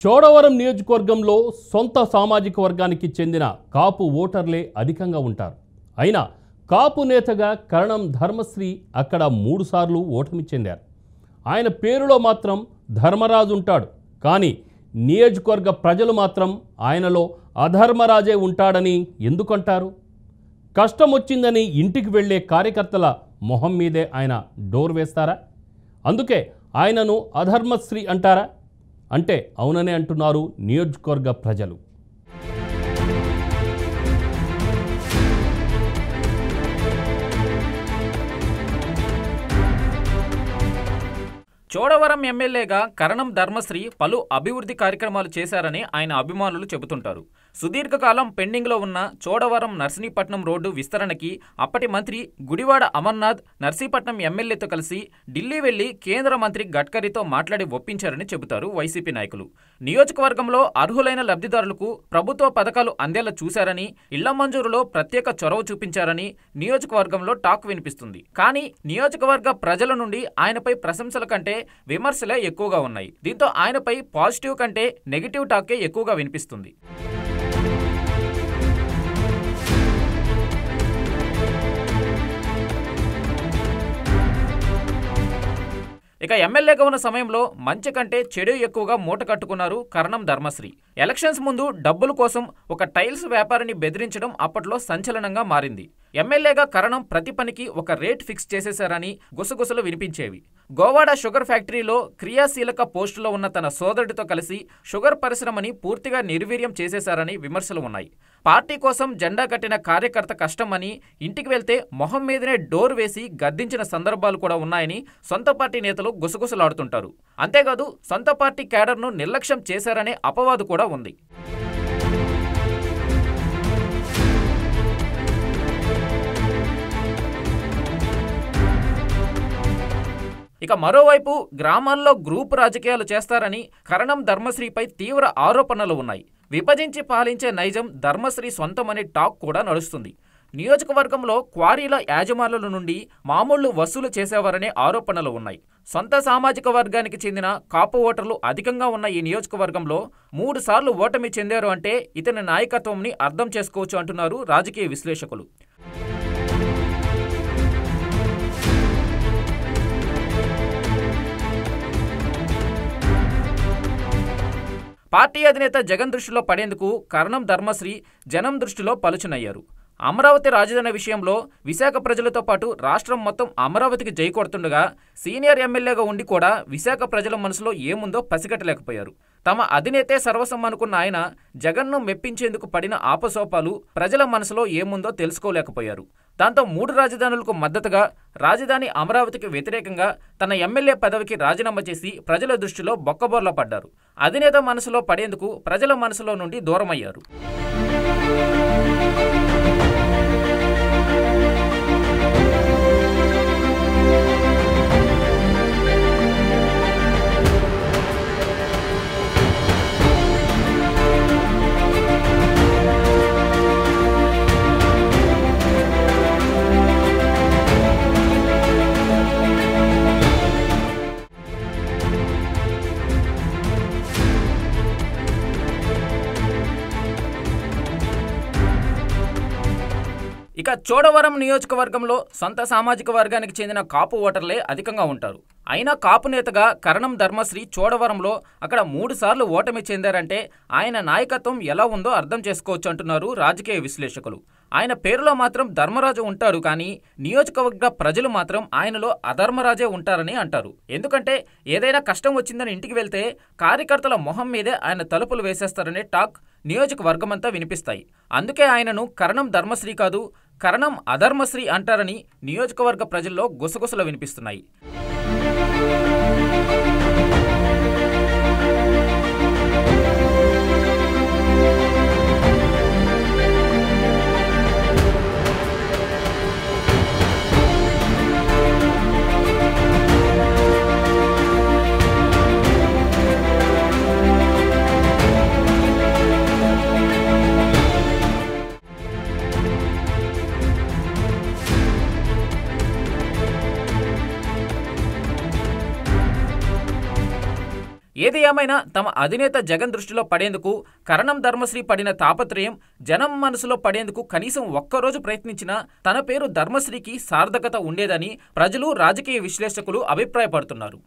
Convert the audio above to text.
చోడవరం నియోజకవర్గంలో సొంత సామాజిక వర్గానికి చెందిన కాపు ఓటర్లే అధికంగా ఉంటారు. అయినా కాపు నేతగా కరణం ధర్మశ్రీ అక్కడ 3 సార్లు ఓటమి చెందారు. ఆయన పేరులో మాత్రం ధర్మరాజు ఉంటాడు. కానీ నియోజకవర్గ ప్రజలు మాత్రం ఆయనలో అధర్మరాజే ఉంటాడని ఎందుకంటారు? కష్టం వచ్చిందని ఇంటికి వెళ్ళే కార్యకర్తల మొహం మీదే ఆయన డోర్ వేస్తారా? అందుకే ఆయనను అధర్మశ్రీ అంటారా? అంటే అవుననే అంటున్నారు నియోజకవర్గ ప్రజలు. చోడవరం ఎమ్మెల్యేగా కరణం ధర్మశ్రీ పలు అభివృద్ధి కార్యక్రమాలు చేశారని ఆయన అభిమానులు చెబుతుంటారు. సుదీర్ఘకాలం పెండింగ్లో ఉన్న చోడవరం నర్సీపట్నం రోడ్డు విస్తరణకి అప్పటి మంత్రి గుడివాడ అమర్నాథ్ నర్సీపట్నం ఎమ్మెల్యేతో కలిసి ఢిల్లీ వెళ్లి కేంద్ర మంత్రి గడ్కరీతో మాట్లాడి ఒప్పించారని చెబుతారు వైసీపీ నాయకులు. నియోజకవర్గంలో అర్హులైన లబ్ధిదారులకు ప్రభుత్వ పథకాలు అందేలా చూశారని, ఇళ్ల మంజూరులో ప్రత్యేక చొరవ చూపించారని నియోజకవర్గంలో టాక్ వినిపిస్తుంది. కానీ నియోజకవర్గ ప్రజల నుండి ఆయనపై ప్రశంసల కంటే విమర్శలే ఎక్కువగా ఉన్నాయి. దీంతో ఆయనపై పాజిటివ్ కంటే నెగిటివ్ టాకే ఎక్కువగా వినిపిస్తుంది. ఇక ఎమ్మెల్యేగా ఉన్న సమయంలో మంచి కంటే చెడు ఎక్కువగా మూట కట్టుకున్నారు కరణం ధర్మశ్రీ. ఎలక్షన్స్ ముందు డబ్బుల కోసం ఒక టైల్స్ వ్యాపారిని బెదిరించడం అప్పట్లో సంచలనంగా మారింది. ఎమ్మెల్యేగా కరణం ప్రతి పనికి ఒక రేట్ ఫిక్స్ చేసేశారని గుసగుసలు వినిపించేవి. గోవాడ షుగర్ ఫ్యాక్టరీలో క్రియాశీలక పోస్టులో ఉన్న తన సోదరుడితో కలిసి షుగర్ పరిశ్రమని పూర్తిగా నిర్వీర్యం చేసేశారని విమర్శలు ఉన్నాయి. పార్టీ కోసం జెండా కట్టిన కార్యకర్త కష్టమని ఇంటికి వెళ్తే మొహం మీదనే డోర్ వేసి గద్దించిన సందర్భాలు కూడా ఉన్నాయని సొంత పార్టీ నేతలు గుసగుసలాడుతుంటారు. అంతేకాదు సొంత పార్టీ క్యాడర్ను నిర్లక్ష్యం చేశారనే అపవాదు కూడా ఉంది. ఇక మరోవైపు గ్రామాల్లో గ్రూప్ రాజకీయాలు చేస్తారని కరణం ధర్మశ్రీపై తీవ్ర ఆరోపణలు ఉన్నాయి. విభజించి పాలించే నైజం ధర్మశ్రీ సొంతమనే టాక్ కూడా నడుస్తుంది. నియోజకవర్గంలో క్వారీల యాజమానుల నుండి మామూళ్లు వసూలు చేసేవారనే ఆరోపణలు ఉన్నాయి. సొంత సామాజిక వర్గానికి చెందిన కాపు ఓటర్లు అధికంగా ఉన్న ఈ నియోజకవర్గంలో 3 సార్లు ఓటమి చెందారు అంటే ఇతని నాయకత్వంని అర్థం చేసుకోవచ్చు అంటున్నారు రాజకీయ విశ్లేషకులు. పార్టీ అధినేత జగన్ దృష్టిలో పడేందుకు కరణం ధర్మశ్రీ జనం దృష్టిలో పలుచనయ్యారు. అమరావతి రాజధాని విషయంలో విశాఖ ప్రజలతో పాటు రాష్ట్రం మొత్తం అమరావతికి జై కొడుతుండగా సీనియర్ ఎమ్మెల్యేగా ఉండి కూడా విశాఖ ప్రజల మనసులో ఏముందో పసిగట్టలేకపోయారు. తమ అధినేతే సర్వస్వం అనుకున్న ఆయన జగన్ను మెప్పించేందుకు పడిన ఆపసోపాలు ప్రజల మనసులో ఏముందో తెలుసుకోలేకపోయారు. దాంతో 3 రాజధానులకు మద్దతుగా రాజధాని అమరావతికి వ్యతిరేకంగా తన ఎమ్మెల్యే పదవికి రాజీనామా చేసి ప్రజల దృష్టిలో బొక్కబోర్లా పడ్డారు. అధినేత మనసులో పడేందుకు ప్రజల మనసులో నుండి దూరమయ్యారు. ఇక చోడవరం నియోజకవర్గంలో సొంత సామాజిక వర్గానికి చెందిన కాపు ఓటర్లే అధికంగా ఉంటారు. అయినా కాపు నేతగా కరణం ధర్మశ్రీ చోడవరంలో అక్కడ 3 సార్లు ఓటమి చెందారంటే ఆయన నాయకత్వం ఎలా ఉందో అర్థం చేసుకోవచ్చు అంటున్నారు రాజకీయ విశ్లేషకులు. ఆయన పేరులో మాత్రం ధర్మరాజు ఉంటాడు, కానీ నియోజకవర్గ ప్రజలు మాత్రం ఆయనలో అధర్మరాజే ఉంటారని అంటారు. ఎందుకంటే ఏదైనా కష్టం వచ్చిందని ఇంటికి వెళ్తే కార్యకర్తల మొహం మీదే ఆయన తలుపులు వేసేస్తారనే టాక్ నియోజకవర్గమంతా వినిపిస్తాయి. అందుకే ఆయనను కరణం ధర్మశ్రీ కాదు, కరణం అధర్మశ్రీ అంటారని నియోజకవర్గ ప్రజల్లో గుసగుసలు వినిపిస్తున్నాయి. ఏమైనా తమ అధినేత జగన్ దృష్టిలో పడేందుకు కరణం ధర్మశ్రీ పడిన తాపత్రయం జనం మనసులో పడేందుకు కనీసం ఒక్కరోజు ప్రయత్నించినా తన పేరు ధర్మశ్రీకి సార్థకత ఉండేదని ప్రజలు, రాజకీయ విశ్లేషకులు అభిప్రాయపడుతున్నారు.